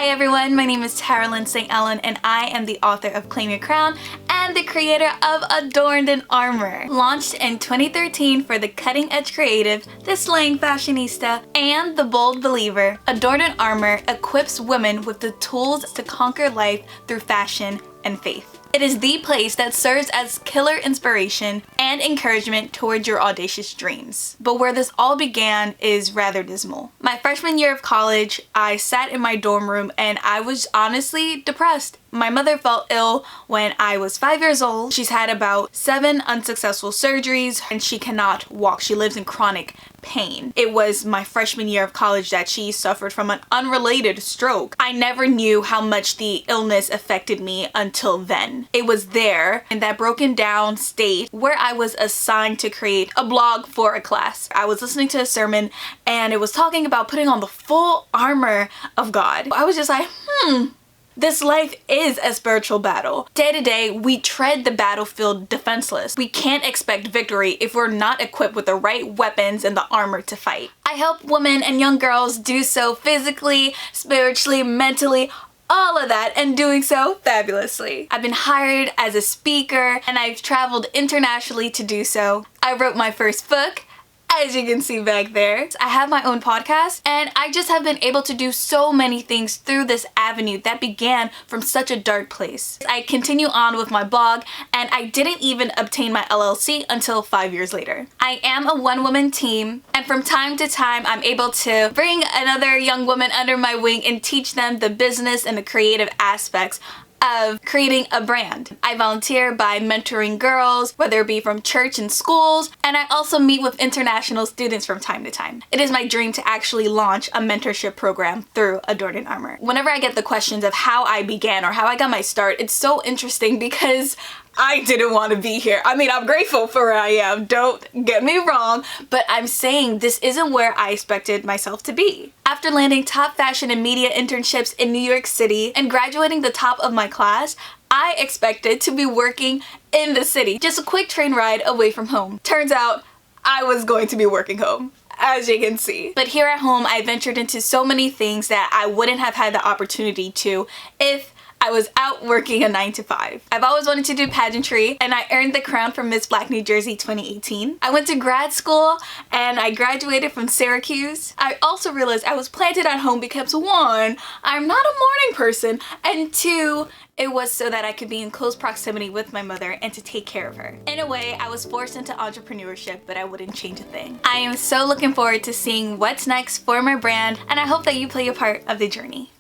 Hi everyone, my name is Tarah-Lynn Saint-Elien and I am the author of Claim Your Crown and the creator of Adorned and Armor. Launched in 2013 for the cutting-edge creative, the slaying fashionista, and the bold believer, Adorned and Armor equips women with the tools to conquer life through fashion and faith. It is the place that serves as killer inspiration and encouragement towards your audacious dreams. But where this all began is rather dismal. My freshman year of college, I sat in my dorm room and I was honestly depressed. My mother fell ill when I was 5 years old. She's had about 7 unsuccessful surgeries and she cannot walk. She lives in chronic pain. It was my freshman year of college that she suffered from an unrelated stroke. I never knew how much the illness affected me until then. It was there in that broken down state where I was assigned to create a blog for a class. I was listening to a sermon and it was talking about putting on the full armor of God. I was just like, this life is a spiritual battle. Day to day, we tread the battlefield defenseless. We can't expect victory if we're not equipped with the right weapons and the armor to fight. I help women and young girls do so physically, spiritually, mentally, all of that, and doing so fabulously. I've been hired as a speaker and I've traveled internationally to do so. I wrote my first book, as you can see back there. I have my own podcast and I just have been able to do so many things through this avenue that began from such a dark place. I continue on with my blog and I didn't even obtain my LLC until 5 years later. I am a one-woman team and from time to time I'm able to bring another young woman under my wing and teach them the business and the creative aspects of creating a brand. I volunteer by mentoring girls, whether it be from church and schools, and I also meet with international students from time to time. It is my dream to actually launch a mentorship program through Adorned and Armor. Whenever I get the questions of how I began or how I got my start, it's so interesting because I didn't want to be here. I mean, I'm grateful for where I am, don't get me wrong, but I'm saying this isn't where I expected myself to be. After landing top fashion and media internships in New York City and graduating the top of my class, I expected to be working in the city, just a quick train ride away from home. Turns out, I was going to be working home, as you can see. But here at home, I ventured into so many things that I wouldn't have had the opportunity to if I was out working a 9-to-5. I've always wanted to do pageantry and I earned the crown from Miss Black New Jersey 2018. I went to grad school and I graduated from Syracuse. I also realized I was planted at home because 1, I'm not a morning person, and 2, it was so that I could be in close proximity with my mother and to take care of her. In a way, I was forced into entrepreneurship, but I wouldn't change a thing. I am so looking forward to seeing what's next for my brand and I hope that you play a part of the journey.